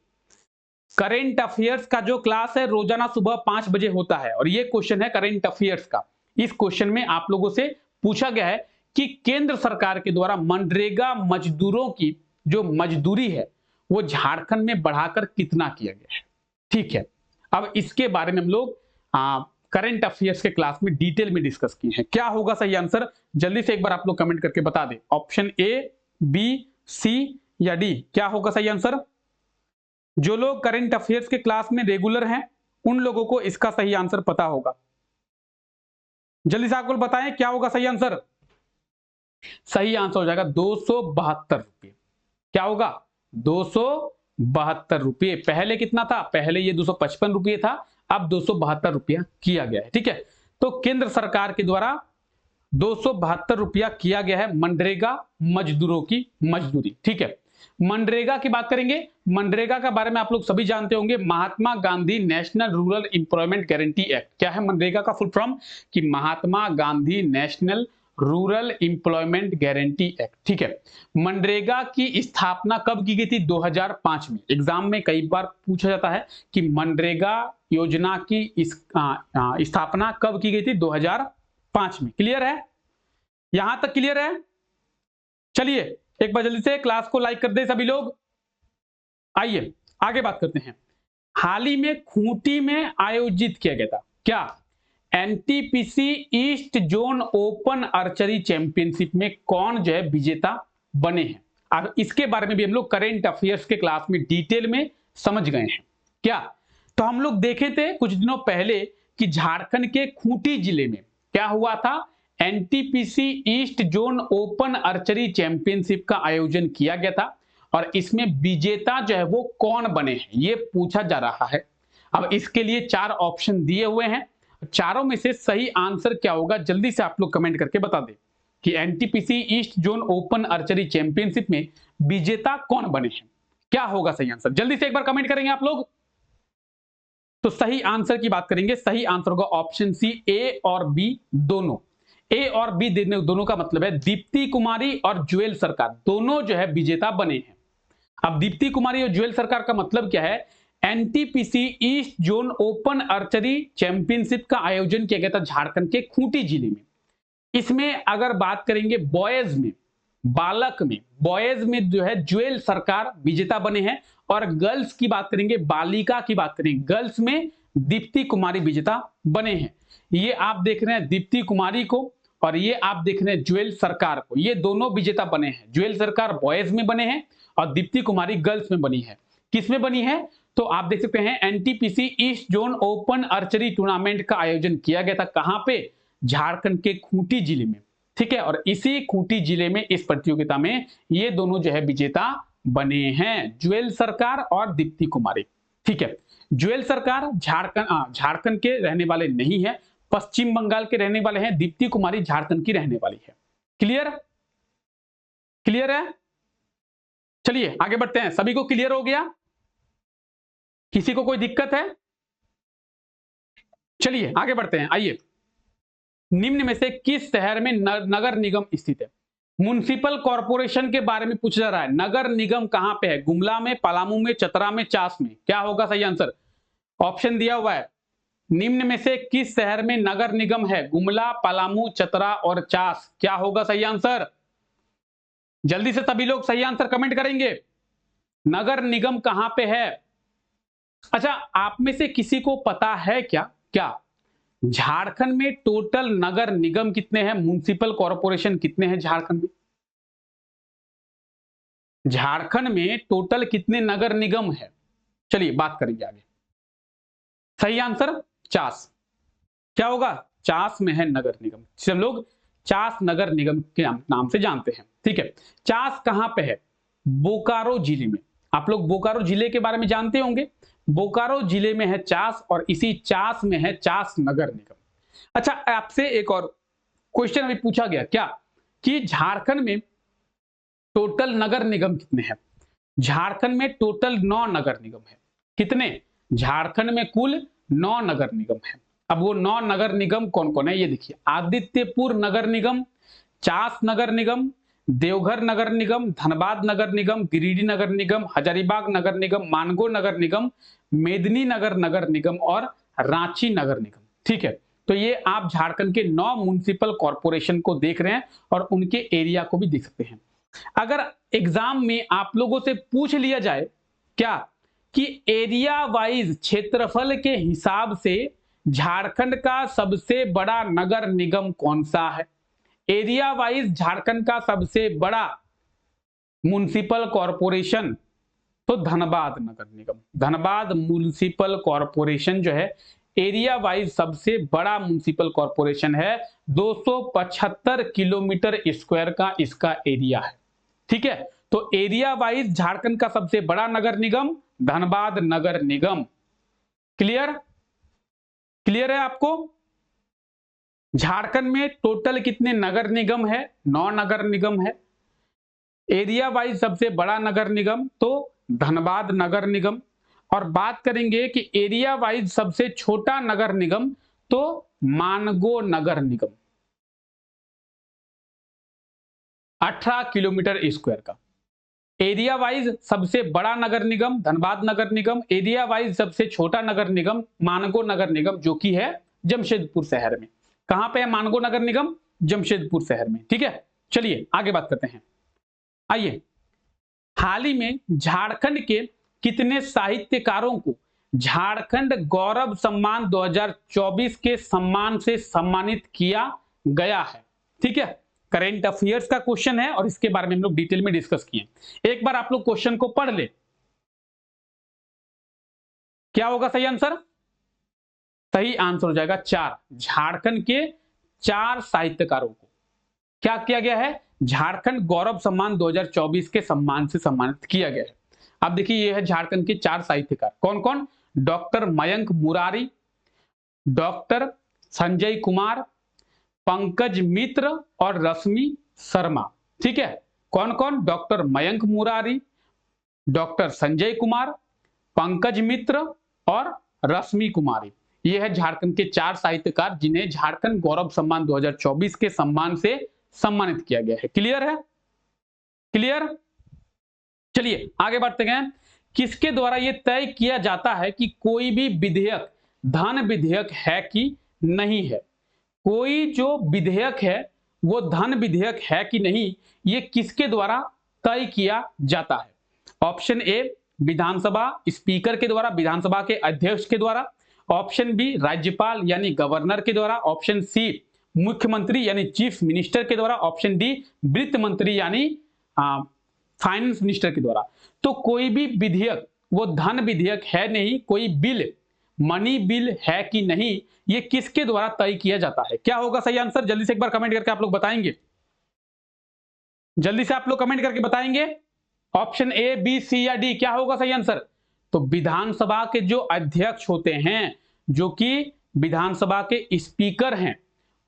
करेंट अफेयर्स का जो क्लास है रोजाना सुबह 5 बजे होता है और ये क्वेश्चन है करेंट अफेयर्स का। इस क्वेश्चन में आप लोगों से पूछा गया है कि केंद्र सरकार के द्वारा मनरेगा मजदूरों की जो मजदूरी है वो झारखंड में बढ़ाकर कितना किया गया है। ठीक है, अब इसके बारे में हम लोग करंट अफेयर्स के क्लास में डिटेल में डिस्कस किए हैं। क्या होगा सही आंसर, जल्दी से एक बार आप लोग कमेंट करके बता दें। ऑप्शन ए, बी, सी या डी, क्या होगा सही आंसर? जो लोग करंट अफेयर्स के क्लास में रेगुलर हैं उन लोगों को इसका सही आंसर पता होगा। जल्दी से आपको बताएं क्या होगा सही आंसर। सही आंसर हो जाएगा 272 रुपये। क्या होगा? 272 रुपये। पहले कितना था? पहले ये 255 रुपये था, अब 272 रुपया किया गया है। ठीक है, तो केंद्र सरकार के द्वारा 272 रुपया किया गया है मनरेगा मजदूरों की मजदूरी। ठीक है, मनरेगा की बात करेंगे। मनरेगा के बारे में आप लोग सभी जानते होंगे, Mahatma Gandhi national rural employment guarantee act. क्या है मनरेगा का फुल फॉर्म? कि Mahatma Gandhi national rural employment guarantee act. ठीक है, मनरेगा की स्थापना कब की गई थी? 2005 में। एग्जाम में कई बार पूछा जाता है कि मनरेगा योजना की स्थापना कब की गई थी? 2005 में। क्लियर है? यहां तक क्लियर है? चलिए एक बार जल्दी से क्लास को लाइक कर दे सभी लोग। आइए आगे बात करते हैं। हाल ही में खूंटी में आयोजित किया गया था क्या? NTPC east zone open archery championship में कौन जो है विजेता बने हैं? अब इसके बारे में भी हम लोग करेंट अफेयर्स के क्लास में डिटेल में समझ गए हैं। क्या? तो हम लोग देखे थे कुछ दिनों पहले कि झारखंड के खूंटी जिले में क्या हुआ था? NTPC east zone open archery championship का आयोजन किया गया था और इसमें विजेता जो है वो कौन बने हैं ये पूछा जा रहा है। अब इसके लिए 4 ऑप्शन दिए हुए हैं, चारों में से सही आंसर क्या होगा जल्दी से आप लोग कमेंट करके बता दें कि NTPC east zone open archery championship में विजेता कौन बने हैं। क्या होगा सही आंसर? जल्दी से एक बार कमेंट करेंगे आप लोग। तो सही आंसर की बात करेंगे, सही आंसर होगा ऑप्शन सी, ए और बी दोनों। ए और बी दोनों का मतलब है दीप्ति कुमारी और ज्वेल सरकार दोनों जो है विजेता बने हैं। अब दीप्ति कुमारी और ज्वेल सरकार का मतलब क्या है? NTPC east zone open archery championship का आयोजन किया गया था झारखंड के खूंटी जिले में। इसमें अगर बात करेंगे बॉयज में, बालक में, बॉयज में जो है ज्वेल सरकार विजेता बने हैं और गर्ल्स की बात करेंगे, बालिका की बात करेंगे, गर्ल्स में दीप्ति कुमारी विजेता बने हैं। ये आप देख रहे हैं दीप्ति कुमारी को और ये आप देख रहे हैं ज्वेल सरकार को, ये दोनों विजेता बने हैं। ज्वेल सरकार बॉयज में बने हैं और दीप्ति कुमारी गर्ल्स में बनी है। किस में बनी है? तो आप देख सकते हैं NTPC east zone open archery tournament का आयोजन किया गया था। कहां पे? झारखंड के खूंटी जिले में। ठीक है, और इसी खूंटी जिले में इस प्रतियोगिता में ये दोनों जो है विजेता बने हैं, ज्वेल सरकार और दीप्ति कुमारी। ठीक है, ज्वेल सरकार झारखंड के रहने वाले नहीं है, पश्चिम बंगाल के रहने वाले हैं। दीप्ति कुमारी झारखंड की रहने वाली है। क्लियर? क्लियर है? चलिए आगे बढ़ते हैं। सभी को क्लियर हो गया? किसी को कोई दिक्कत है? चलिए आगे बढ़ते हैं। आइए, निम्न में से किस शहर में नगर निगम स्थित है? म्युनिसिपल कॉर्पोरेशन के बारे में पूछा जा रहा है। नगर निगम कहां पे है? गुमला में, पलामू में, चतरा में, चास में। क्या होगा सही आंसर? ऑप्शन दिया हुआ है। निम्न में से किस शहर में नगर निगम है? गुमला, पलामू, चतरा और चास। क्या होगा सही आंसर? जल्दी से सभी लोग सही आंसर कमेंट करेंगे। नगर निगम कहां पे है? अच्छा, आप में से किसी को पता है क्या झारखंड में टोटल नगर निगम कितने हैं, म्युनिसिपल कॉर्पोरेशन कितने हैं झारखंड में? झारखंड में टोटल कितने नगर निगम है? चलिए बात करेंगे आगे। सही आंसर चास। क्या होगा? चास में है नगर निगम। सब लोग चास नगर निगम के नाम से जानते हैं। ठीक है, चास कहां पे है? बोकारो जिले में। आप लोग बोकारो जिले के बारे में जानते होंगे। बोकारो जिले में है चास और इसी चास में है चास नगर निगम। अच्छा, आपसे एक और क्वेश्चन अभी पूछा गया क्या कि झारखंड में टोटल नगर निगम कितने हैं? झारखंड में टोटल 9 नगर निगम है। कितने? झारखंड में कुल 9 नगर निगम है। अब वो 9 नगर निगम कौन कौन है ये देखिए। आदित्यपुर नगर निगम, चास नगर निगम, देवघर नगर निगम, धनबाद नगर निगम, गिरिडीह नगर निगम, हजारीबाग नगर निगम, मानगो नगर निगम, मेदिनी नगर नगर निगम और रांची नगर निगम। ठीक है, तो ये आप झारखंड के 9 म्युनिसिपल कॉर्पोरेशन को देख रहे हैं और उनके एरिया को भी देख सकते हैं। अगर एग्जाम में आप लोगों से पूछ लिया जाए क्या कि एरिया वाइज क्षेत्रफल के हिसाब से झारखंड का सबसे बड़ा नगर निगम कौन सा है, एरिया वाइज झारखंड का सबसे बड़ा म्युनिसिपल कॉर्पोरेशन, तो धनबाद नगर निगम, धनबाद म्युनिसिपल कॉर्पोरेशन जो है एरिया वाइज सबसे बड़ा म्युनिसिपल कॉर्पोरेशन है। 275 किलोमीटर स्क्वायर का इसका एरिया है। ठीक है, तो एरिया वाइज झारखंड का सबसे बड़ा नगर निगम धनबाद नगर निगम। क्लियर? क्लियर है आपको? झारखंड में टोटल कितने नगर निगम है? 9 नगर निगम है। एरिया वाइज सबसे बड़ा नगर निगम तो धनबाद नगर निगम, और बात करेंगे कि एरिया वाइज सबसे छोटा नगर निगम तो मानगो नगर निगम, 18 किलोमीटर स्क्वायर का। एरिया वाइज सबसे बड़ा नगर निगम धनबाद नगर निगम, एरिया वाइज सबसे छोटा नगर निगम मानगो नगर निगम, जो कि है जमशेदपुर शहर में। कहां पे है मानगो नगर निगम? जमशेदपुर शहर में। ठीक है, चलिए आगे बात करते हैं। आइए, हाल ही में झारखंड के कितने साहित्यकारों को झारखंड गौरव सम्मान 2024 के सम्मान से सम्मानित किया गया है? ठीक है, करेंट अफेयर्स का क्वेश्चन है और इसके बारे में हम लोग डिटेल में डिस्कस किए। एक बार आप लोग क्वेश्चन को पढ़ ले। क्या होगा सही आंसर? सही आंसर हो जाएगा 4। झारखंड के 4 साहित्यकारों को क्या किया गया है? झारखंड गौरव सम्मान 2024 के सम्मान से सम्मानित किया गया है। अब देखिए, ये है झारखंड के 4 साहित्यकार। कौन कौन? डॉक्टर मयंक मुरारी, डॉक्टर संजय कुमार, पंकज मित्र और रश्मि शर्मा। ठीक है, कौन कौन? डॉक्टर मयंक मुरारी, डॉक्टर संजय कुमार, पंकज मित्र और रश्मि कुमारी। ये है झारखंड के 4 साहित्यकार जिन्हें झारखंड गौरव सम्मान 2024 के सम्मान से सम्मानित किया गया है। क्लियर है? क्लियर? चलिए आगे बढ़ते हैं। किसके द्वारा यह तय किया जाता है कि कोई भी विधेयक धन विधेयक है कि नहीं है? कोई जो विधेयक है वो धन विधेयक है कि नहीं, ये किसके द्वारा तय किया जाता है? ऑप्शन ए विधानसभा स्पीकर के द्वारा, विधानसभा के अध्यक्ष के द्वारा। ऑप्शन बी राज्यपाल यानी गवर्नर के द्वारा। ऑप्शन सी मुख्यमंत्री यानी चीफ मिनिस्टर के द्वारा। ऑप्शन डी वित्त मंत्री यानी फाइनेंस मिनिस्टर के द्वारा। तो कोई भी विधेयक वो धन विधेयक है नहीं, कोई बिल मनी बिल है कि नहीं, ये किसके द्वारा तय किया जाता है? क्या होगा सही आंसर? जल्दी से एक बार कमेंट करके आप लोग बताएंगे। जल्दी से आप लोग कमेंट करके बताएंगे। ऑप्शन ए बी सी या डी, क्या होगा सही आंसर? तो विधानसभा के जो अध्यक्ष होते हैं, जो कि विधानसभा के स्पीकर हैं,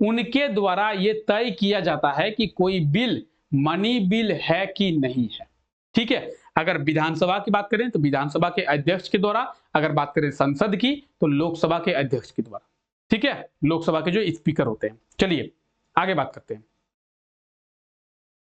उनके द्वारा यह तय किया जाता है कि कोई बिल मनी बिल है कि नहीं है। ठीक है, अगर विधानसभा की बात करें तो विधानसभा के अध्यक्ष के द्वारा, अगर बात करें संसद की तो लोकसभा के अध्यक्ष के द्वारा। ठीक है, लोकसभा के जो स्पीकर होते हैं। चलिए आगे बात करते हैं।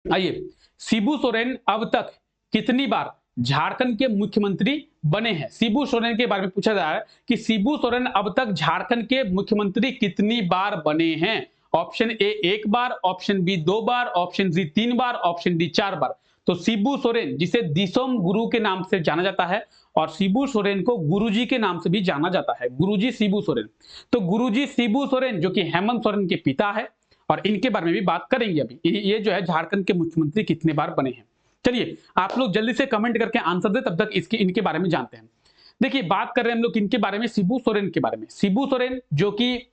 आइए, शिबू सोरेन अब तक कितनी बार झारखंड के मुख्यमंत्री बने हैं? शिबू सोरेन के बारे में पूछा जा रहा है कि शिबू सोरेन अब तक झारखंड के मुख्यमंत्री कितनी बार बने हैं? ऑप्शन ए 1 बार, ऑप्शन बी 2 बार, ऑप्शन सी 3 बार, ऑप्शन डी 4 बार। तो शिबू सोरेन, जिसे दिसोम गुरु के नाम से जाना जाता है, और शिबू सोरेन को गुरुजी के नाम से भी जाना जाता है, गुरुजी शिबू सोरेन। तो गुरुजी शिबू सोरेन जो कि हेमंत सोरेन के पिता है, और इनके बारे में भी बात करेंगे अभी। ये जो है झारखंड के मुख्यमंत्री कितने बार बने हैं। चलिए आप लोग जल्दी से कमेंट करके आंसर दे, तब तक इसके इनके बारे में जानते हैं। देखिए, बात कर रहे हैं हम लोग इनके बारे में, शिबू सोरेन के बारे में। शिबू सोरेन जो कि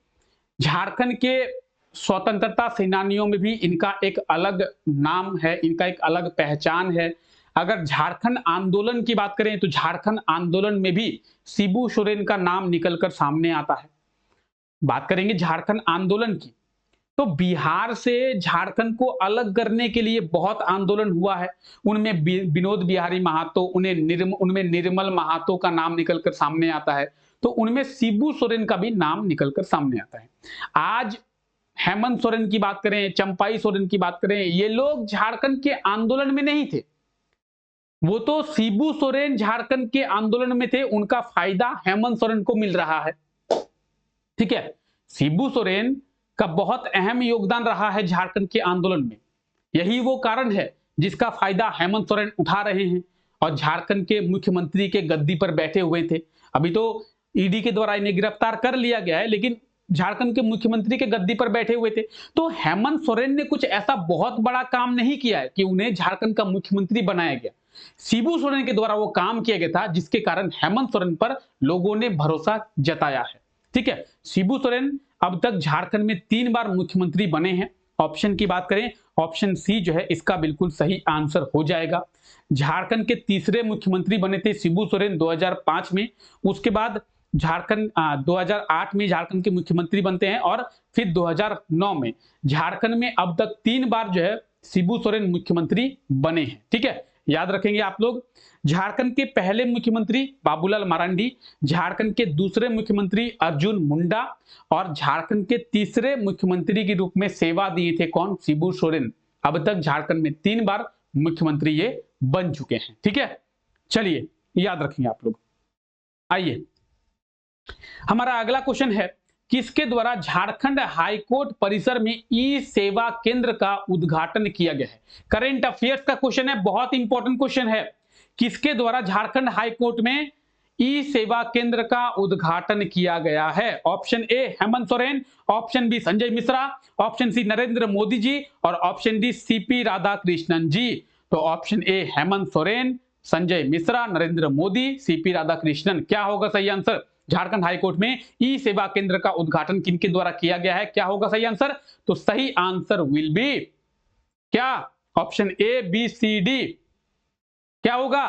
झारखंड के स्वतंत्रता सेनानियों में भी इनका एक अलग नाम है, इनका एक अलग पहचान है। अगर झारखंड आंदोलन की बात करें तो झारखंड आंदोलन में भी शिबू सोरेन का नाम निकलकर सामने आता है। बात करेंगे झारखंड आंदोलन की, तो बिहार से झारखंड को अलग करने के लिए बहुत आंदोलन हुआ है। उनमें विनोद बिहारी महतो, उनमें निर्मल महतो का नाम निकलकर सामने आता है, तो उनमें शिबू सोरेन का भी नाम निकलकर सामने आता है। आज हेमंत सोरेन की बात करें, चंपाई सोरेन की बात करें, ये लोग झारखंड के आंदोलन में नहीं थे, वो तो शिबू सोरेन झारखंड के आंदोलन में थे, उनका फायदा हेमंत सोरेन को मिल रहा है। ठीक है, शिबू सोरेन का बहुत अहम योगदान रहा है झारखंड के आंदोलन में, यही वो कारण है जिसका फायदा हेमंत सोरेन उठा रहे हैं और झारखंड के मुख्यमंत्री के गद्दी पर बैठे हुए थे। अभी तो ईडी के द्वारा इन्हें गिरफ्तार कर लिया गया है, लेकिन झारखंड के मुख्यमंत्री के गद्दी पर बैठे हुए थे। तो हेमंत सोरेन ने कुछ ऐसा बहुत बड़ा काम नहीं किया है कि उन्हें झारखंड का मुख्यमंत्री बनाया गया। शिबू सोरेन के द्वारा वो काम किया गया था, जिसके कारण हेमंत सोरेन पर लोगों ने भरोसा जताया है। ठीक है, शिबू सोरेन अब तक झारखंड में 3 बार मुख्यमंत्री बने हैं। ऑप्शन की बात करें, ऑप्शन सी जो है इसका बिल्कुल सही आंसर हो जाएगा। झारखंड के तीसरे मुख्यमंत्री बने थे शिबू सोरेन 2005 में। उसके बाद झारखंड 2008 में झारखंड के मुख्यमंत्री बनते हैं और फिर 2009 में। झारखंड में अब तक 3 बार जो है शिबू सोरेन मुख्यमंत्री बने हैं। ठीक है, याद रखेंगे आप लोग। झारखंड के पहले मुख्यमंत्री बाबूलाल मरांडी, झारखंड के दूसरे मुख्यमंत्री अर्जुन मुंडा और झारखंड के तीसरे मुख्यमंत्री के रूप में सेवा दिए थे कौन? शिबू सोरेन। अब तक झारखंड में 3 बार मुख्यमंत्री ये बन चुके हैं। ठीक है, चलिए याद रखेंगे आप लोग। आइए, हमारा अगला क्वेश्चन है, किसके द्वारा झारखंड हाईकोर्ट परिसर में ई सेवा केंद्र का उद्घाटन किया गया है? करंट अफेयर्स का क्वेश्चन है, बहुत इंपॉर्टेंट क्वेश्चन है। किसके द्वारा झारखंड हाईकोर्ट में ई सेवा केंद्र का उद्घाटन किया गया है? Option A Hemant Soren, option B Sanjay Mishra, option C Narendra Modi ji और option D CP Radhakrishnan ji. तो option A Hemant Soren, Sanjay Mishra, Narendra Modi, CP Radhakrishnan. क्या होगा सही आंसर? झारखंड हाईकोर्ट में ई सेवा केंद्र का उद्घाटन किनके द्वारा किया गया है? क्या होगा सही आंसर? तो सही आंसर विल बी क्या? Option A B C D. क्या होगा?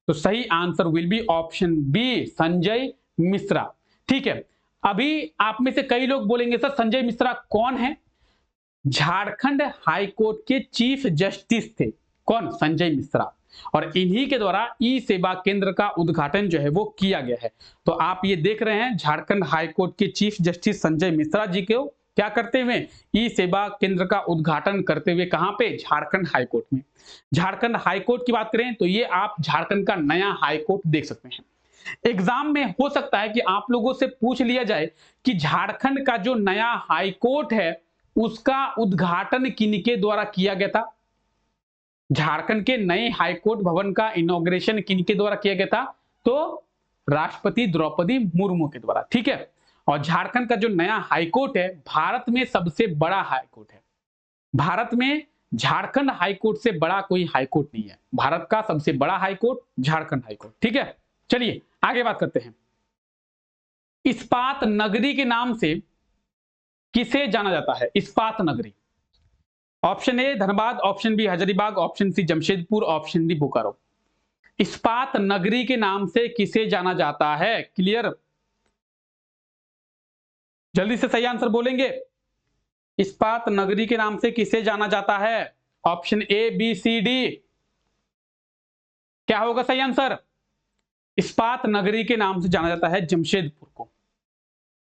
तो सही answer will be option B Sanjay Mishra. ठीक है, अभी आप में से कई लोग बोलेंगे सर संजय मिश्रा कौन है? झारखंड हाईकोर्ट के चीफ जस्टिस थे कौन? संजय मिश्रा। और इन्हीं के द्वारा ई सेवा केंद्र का उद्घाटन जो है वो किया गया है। तो आप ये देख रहे हैं झारखंड हाईकोर्ट के चीफ जस्टिस संजय मिश्रा जी को क्या करते हुए? ई सेवा केंद्र का उद्घाटन करते हुए। कहां पे? झारखंड हाईकोर्ट में। झारखंड हाईकोर्ट की बात करें तो ये आप झारखंड का नया हाईकोर्ट देख सकते हैं। एग्जाम में हो सकता है कि आप लोगों से पूछ लिया जाए कि झारखंड का जो नया हाईकोर्ट है उसका उद्घाटन किनके द्वारा किया गया था? झारखंड के नए हाईकोर्ट भवन का इनॉग्रेशन किनके द्वारा किया गया था? तो राष्ट्रपति द्रौपदी मुर्मू के द्वारा। ठीक है, और झारखंड का जो नया हाईकोर्ट है भारत में सबसे बड़ा हाईकोर्ट है। भारत में झारखंड हाईकोर्ट से बड़ा कोई हाईकोर्ट नहीं है। भारत का सबसे बड़ा हाईकोर्ट झारखंड हाईकोर्ट। ठीक है, चलिए आगे बात करते हैं। इस्पात नगरी के नाम से किसे जाना जाता है? इस्पात नगरी। Option A Dhanbad, option B Hazaribagh, option C Jamshedpur, option D Bokaro. इस्पात नगरी के नाम से किसे जाना जाता है? क्लियर? जल्दी से सही आंसर बोलेंगे। इस्पात नगरी के नाम से किसे जाना जाता है? Option A B C D. क्या होगा सही आंसर? इस्पात नगरी के नाम से जाना जाता है जमशेदपुर को।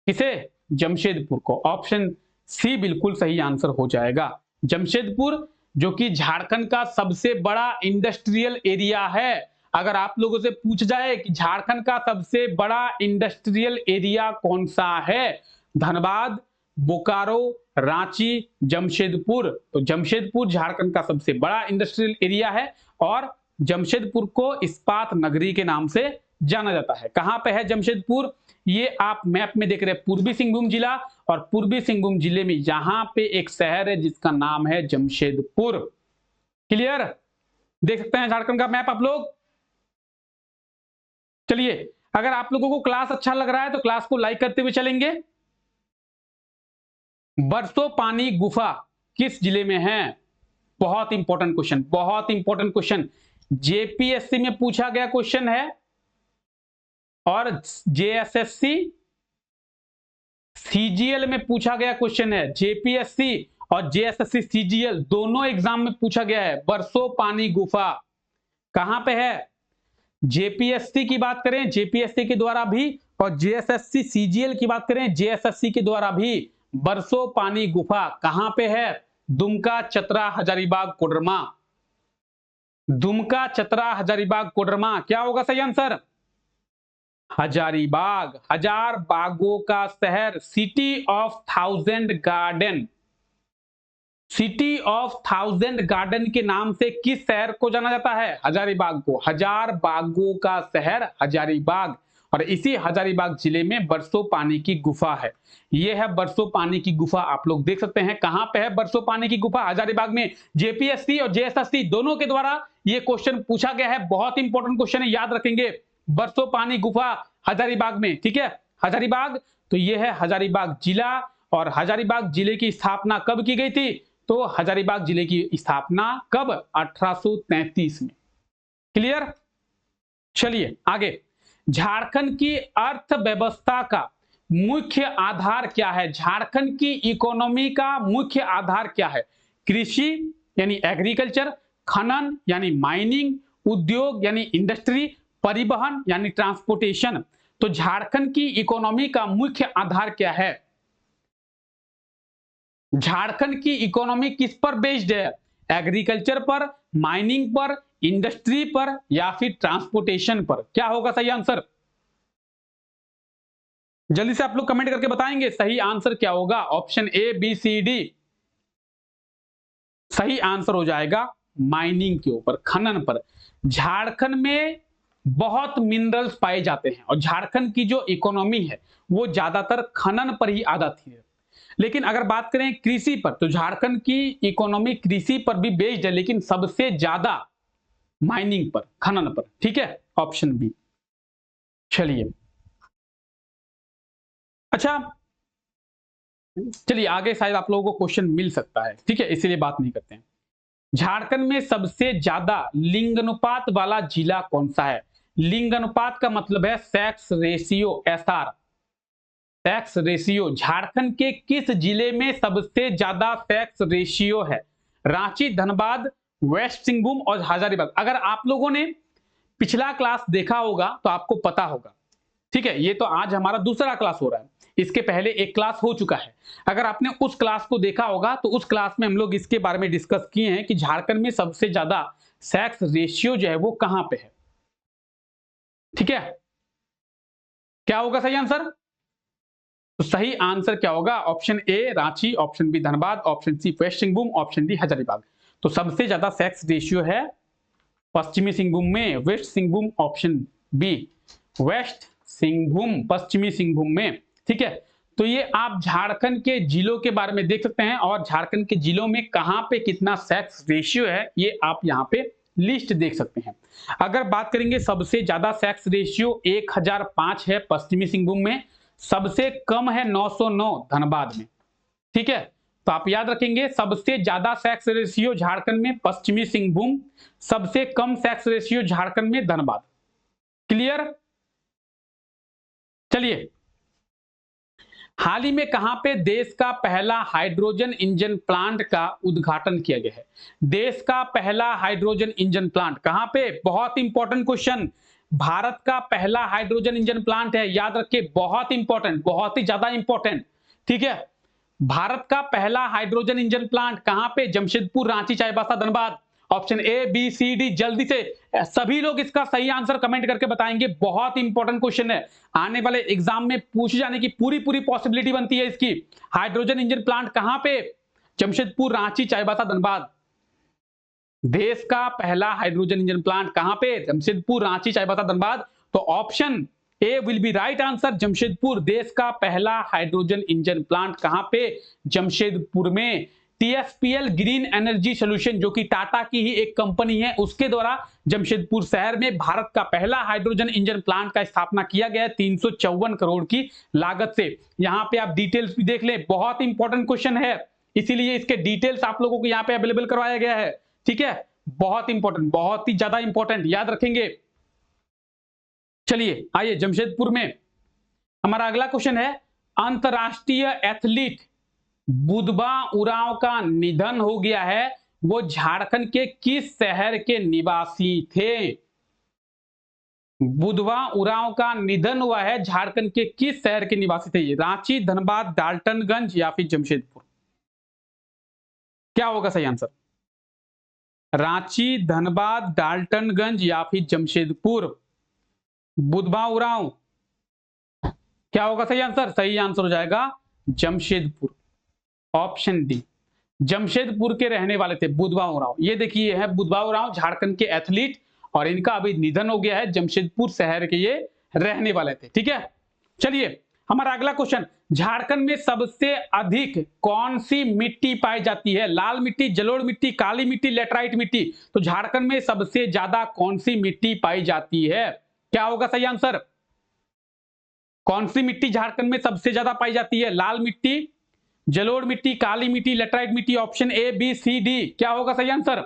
किसे? जमशेदपुर को। ऑप्शन सी बिल्कुल सही आंसर हो जाएगा। जमशेदपुर जो कि झारखंड का सबसे बड़ा इंडस्ट्रियल एरिया है। अगर आप लोगों से पूछ जाए कि झारखंड का सबसे बड़ा इंडस्ट्रियल एरिया कौन सा है? धनबाद, बोकारो, रांची, जमशेदपुर। तो जमशेदपुर झारखंड का सबसे बड़ा इंडस्ट्रियल एरिया है और जमशेदपुर को इस्पात नगरी के नाम से जाना जाता है। कहां पे है जमशेदपुर? ये आप मैप में देख रहे हैं पूर्वी सिंहभूम जिला, और पूर्वी सिंहभूम जिले में यहां पे एक शहर है जिसका नाम है जमशेदपुर। क्लियर? देख सकते हैं झारखंड का मैप आप लोग। चलिए, अगर आप लोगों को क्लास अच्छा लग रहा है तो क्लास को लाइक करते हुए चलेंगे। बरसो पानी गुफा किस जिले में है? बहुत इंपॉर्टेंट क्वेश्चन, बहुत इंपॉर्टेंट क्वेश्चन। जेपीएससी में पूछा गया क्वेश्चन है और जेएसएससी सीजीएल में पूछा गया क्वेश्चन है, जेपीएससी और जेएसएससी सीजीएल दोनों एग्जाम में पूछा गया है। बरसो पानी गुफा कहां पे है? जेपीएससी की बात करें जेपीएससी के द्वारा भी, और जेएसएससी सीजीएल की बात करें जेएसएससी के द्वारा भी, बरसो पानी गुफा कहां पे है? दुमका, चतरा, हजारीबाग, कोडरमा। दुमका, चतरा, हजारीबाग, कोडरमा, क्या होगा सही आंसर? हजारीबाग, हजार बागों का शहर, city of thousand garden. City of thousand garden के नाम से किस शहर को जाना जाता है? हजारीबाग को। हजार बागों का शहर हजारीबाग, और इसी हजारीबाग जिले में बरसो पानी की गुफा है। यह है बरसो पानी की गुफा, आप लोग देख सकते हैं कहां पे है बरसो पानी की गुफा? हजारीबाग में। जेपीएससी और जेएसएससी दोनों के द्वारा यह क्वेश्चन पूछा गया है, बहुत इंपॉर्टेंट क्वेश्चन है, याद रखेंगे। बरसो पानी गुफा हजारीबाग में, ठीक है, हजारीबाग। तो यह है हजारीबाग जिला, और हजारीबाग जिले की स्थापना कब की गई थी? तो हजारीबाग जिले की स्थापना कब? 1833 में। क्लियर? चलिए आगे। झारखंड की अर्थव्यवस्था का मुख्य आधार क्या है? झारखंड की इकोनॉमी का मुख्य आधार क्या है? कृषि यानी एग्रीकल्चर, खनन यानी माइनिंग, उद्योग यानी इंडस्ट्री, परिवहन यानी ट्रांसपोर्टेशन। तो झारखंड की इकोनॉमी का मुख्य आधार क्या है? झारखंड की इकोनॉमी किस पर बेस्ड है? एग्रीकल्चर पर, माइनिंग पर, इंडस्ट्री पर, या फिर ट्रांसपोर्टेशन पर? क्या होगा सही आंसर? जल्दी से आप लोग कमेंट करके बताएंगे सही आंसर क्या होगा। Option A, B, C, D. सही आंसर हो जाएगा माइनिंग के ऊपर, खनन पर। झारखंड में बहुत मिनरल्स पाए जाते हैं, और झारखंड की जो इकोनॉमी है वो ज्यादातर खनन पर ही आधारित है। लेकिन अगर बात करें कृषि पर, तो झारखंड की इकोनॉमी कृषि पर भी बेस्ड है, लेकिन सबसे ज्यादा माइनिंग पर, खनन पर। ठीक है, ऑप्शन बी। चलिए अच्छा, चलिए आगे शायद आप लोगों को क्वेश्चन मिल सकता है, ठीक है, इसीलिए बात नहीं करते हैं। झारखंड में सबसे ज्यादा लिंगानुपात वाला जिला कौन सा है? लिंगानुपात का मतलब है sex ratio, SR, sex ratio. Jharkhand के किस जिले में सबसे ज्यादा सेक्स रेशियो है? रांची, धनबाद, वेस्ट सिंहभूम और हजारीबाग। अगर आप लोगों ने पिछला क्लास देखा होगा तो आपको पता होगा, ठीक है। ये तो आज हमारा दूसरा क्लास हो रहा है, इसके पहले एक क्लास हो चुका है। अगर आपने उस क्लास को देखा होगा तो उस क्लास में हम लोग इसके बारे में डिस्कस किए हैं कि झारखंड में सबसे ज्यादा सेक्स रेशियो जो है वो कहां पे है, ठीक है। क्या होगा सही आंसर? तो सही आंसर क्या होगा? Option A Ranchi, option B Dhanbad, option C west Singhbhum, option D Hazaribagh. तो सबसे ज्यादा सेक्स रेशियो है पश्चिमी सिंहभूम में, west Singhbhum, option B west Singhbhum, Pashchimi Singhbhum में, ठीक है। तो ये आप झारखंड के जिलों के बारे में देख सकते हैं, और झारखंड के जिलों में कहां पे कितना सेक्स रेशियो है ये आप यहां पे लिस्ट देख सकते हैं। अगर बात करेंगे सबसे ज्यादा सेक्स रेशियो 1005 है पश्चिमी सिंहभूम में, सबसे कम है 909 धनबाद में, ठीक है। तो आप याद रखेंगे सबसे ज्यादा सेक्स रेशियो झारखंड में पश्चिमी सिंहभूम, सबसे कम सेक्स रेशियो झारखंड में धनबाद। क्लियर? चलिए, हाल ही में कहां पे देश का पहला हाइड्रोजन इंजन प्लांट का उद्घाटन किया गया है? देश का पहला हाइड्रोजन इंजन प्लांट कहां पे? बहुत इंपॉर्टेंट क्वेश्चन। भारत का पहला हाइड्रोजन इंजन प्लांट है, याद रखिए, बहुत इंपॉर्टेंट, बहुत ही ज्यादा इंपॉर्टेंट, ठीक है। भारत का पहला हाइड्रोजन इंजन प्लांट कहां पे? Jamshedpur, Ranchi, Chaibasa, Dhanbad. Option A, B, C, D. जल्दी से सभी लोग इसका सही आंसर कमेंट करके बताएंगे, बहुत इंपॉर्टेंट क्वेश्चन है, आने वाले एग्जाम में पूछे जाने की पूरी पूरी पॉसिबिलिटी बनती है इसकी। हाइड्रोजन इंजन प्लांट कहां पे? जमशेदपुर, रांची, चाईबासा, धनबाद। देश का पहला हाइड्रोजन इंजन प्लांट कहां पे? जमशेदपुर, रांची, चाईबासा, धनबाद। तो option A will be right answer, Jamshedpur. देश का पहला हाइड्रोजन इंजन प्लांट कहां पे? जमशेदपुर में। टीएसपीएल ग्रीन एनर्जी सोल्यूशन, जो कि टाटा की ही एक कंपनी है, उसके द्वारा जमशेदपुर शहर में भारत का पहला हाइड्रोजन इंजन प्लांट का स्थापना किया गया है 354 करोड़ की लागत से। यहां पे आप डिटेल्स भी देख लें, बहुत इंपॉर्टेंट क्वेश्चन है, इसीलिए इसके डिटेल्स आप लोगों को यहां पे अवेलेबल करवाया गया है, ठीक है। बहुत इंपॉर्टेंट, बहुत ही ज्यादा इंपॉर्टेंट, याद रखेंगे। चलिए आइए, जमशेदपुर में हमारा अगला क्वेश्चन है, अंतर्राष्ट्रीय एथलीट बुधबा उरांव का निधन हो गया है, वो झारखंड के किस शहर के निवासी थे? बुधबा उरांव का निधन हुआ है, झारखंड के किस शहर के निवासी थे? रांची, धनबाद, डाल्टनगंज या फिर जमशेदपुर? क्या होगा सही आंसर? रांची, धनबाद, डाल्टनगंज या फिर जमशेदपुर? बुधबा उरांव, क्या होगा सही आंसर? सही आंसर हो जाएगा जमशेदपुर, ऑप्शन डी। जमशेदपुर के रहने वाले थे बुधबा उरांव। ये देखिए है बुधबा उरांव, झारखंड के एथलीट, और इनका अभी निधन हो गया है। जमशेदपुर शहर के ये रहने वाले थे। ठीक है, चलिए हमारा अगला क्वेश्चन, झारखंड में सबसे अधिक कौन सी मिट्टी पाई जाती है? लाल मिट्टी, जलोढ़ मिट्टी, काली मिट्टी, लेटराइट मिट्टी? तो झारखंड में सबसे ज्यादा कौन सी मिट्टी पाई जाती है? क्या होगा सही आंसर? कौन सी मिट्टी झारखंड में सबसे ज्यादा पाई जाती है? लाल मिट्टी, जलोढ़ मिट्टी, काली मिट्टी, लेटराइट मिट्टी? Option A, B, C, D, क्या होगा सही आंसर?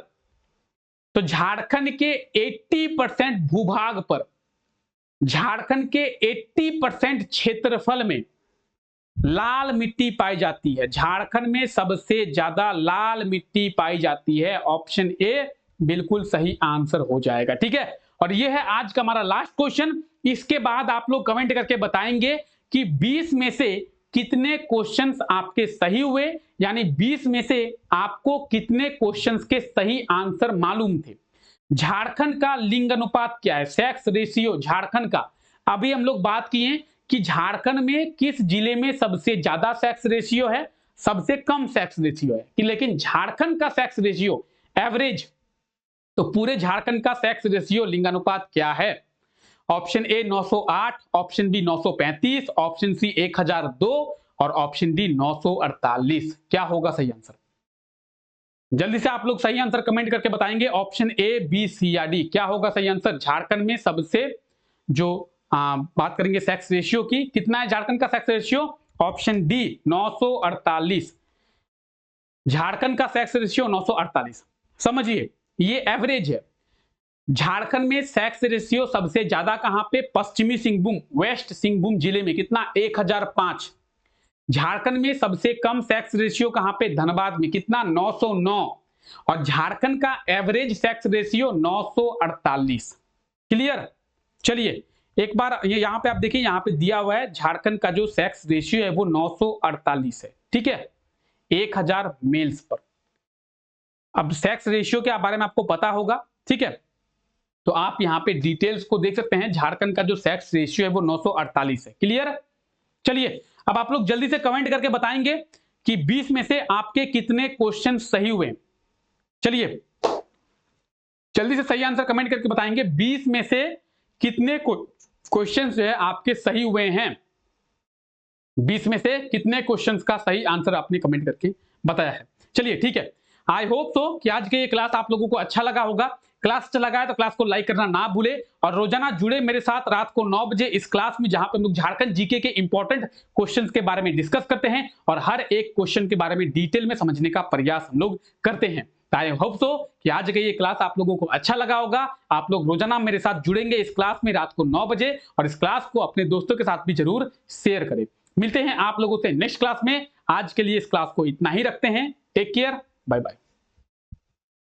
तो झारखंड के 80% भूभाग पर, झारखंड के 80% क्षेत्रफल में लाल मिट्टी पाई जाती है। झारखंड में सबसे ज्यादा लाल मिट्टी पाई जाती है। ऑप्शन ए बिल्कुल सही आंसर हो जाएगा। ठीक है, और यह है आज का हमारा लास्ट क्वेश्चन। इसके बाद आप लोग कमेंट करके बताएंगे कि 20 में से कितने क्वेश्चंस आपके सही हुए, यानी 20 में से आपको कितने क्वेश्चंस के सही आंसर मालूम थे। झारखंड का लिंग अनुपात क्या है? सेक्स रेशियो झारखंड का। अभी हम लोग बात किए कि झारखंड में किस जिले में सबसे ज्यादा सेक्स रेशियो है, सबसे कम सेक्स रेशियो है, कि लेकिन झारखंड का सेक्स रेशियो एवरेज, तो पूरे झारखंड का सेक्स रेशियो लिंगानुपात क्या है? Option A 908, option B 935, option C 1002 और ऑप्शन डी 948। क्या होगा सही आंसर? जल्दी से आप लोग सही आंसर कमेंट करके बताएंगे। ऑप्शन ए, बी, सी या डी, क्या होगा सही आंसर? झारखंड में सबसे जो बात करेंगे सेक्स रेशियो की, कितना है झारखंड का sex ratio? Option D 948। Jharkhand का सेक्स रेशियो 948। समझिए ये एवरेज है। झारखंड में सेक्स रेशियो सबसे ज्यादा कहां पे? पश्चिमी सिंहभूम, वेस्ट सिंहभूम जिले में। कितना? 1005। झारखंड में सबसे कम सेक्स रेशियो कहां पे? धनबाद में। कितना? 909। और झारखंड का एवरेज सेक्स रेशियो 948। क्लियर? चलिए एक बार ये यहां पे आप देखिए, यहां पे दिया हुआ है झारखंड का जो सेक्स रेशियो है वो 948 है। ठीक है, 1000 मेल्स पर। अब सेक्स रेशियो के बारे में आपको पता होगा। ठीक है, तो आप यहां पे डिटेल्स को देख सकते हैं। झारखंड का जो सेक्स रेशियो है वो 948 है। क्लियर? चलिए अब आप लोग जल्दी से कमेंट करके बताएंगे कि 20 में से आपके कितने क्वेश्चन सही हुए। चलिए जल्दी से सही आंसर कमेंट करके बताएंगे, 20 में से कितने क्वेश्चन जो है आपके सही हुए हैं। 20 में से कितने क्वेश्चंस का सही आंसर आपने कमेंट करके बताया है। चलिए ठीक है, आई होप सो कि आज के ये क्लास आप लोगों को अच्छा लगा होगा। क्लास अच्छा लगा है तो क्लास को लाइक करना ना भूले, और रोजाना जुड़े मेरे साथ रात को 9 बजे इस क्लास में, जहां पे हम लोग झारखंड जीके के इंपॉर्टेंट क्वेश्चंस के बारे में डिस्कस करते हैं और हर एक क्वेश्चन के बारे में डिटेल में समझने का प्रयास हम लोग करते हैं। आई होप सो कि आज का ये क्लास आप लोगों को अच्छा लगा होगा। आप लोग रोजाना मेरे साथ जुड़ेंगे इस क्लास में रात को 9 बजे, और इस क्लास को अपने दोस्तों के साथ भी जरूर शेयर करें। मिलते हैं आप लोगों से नेक्स्ट क्लास में। आज के लिए इस क्लास को इतना ही रखते हैं। Take care, bye bye.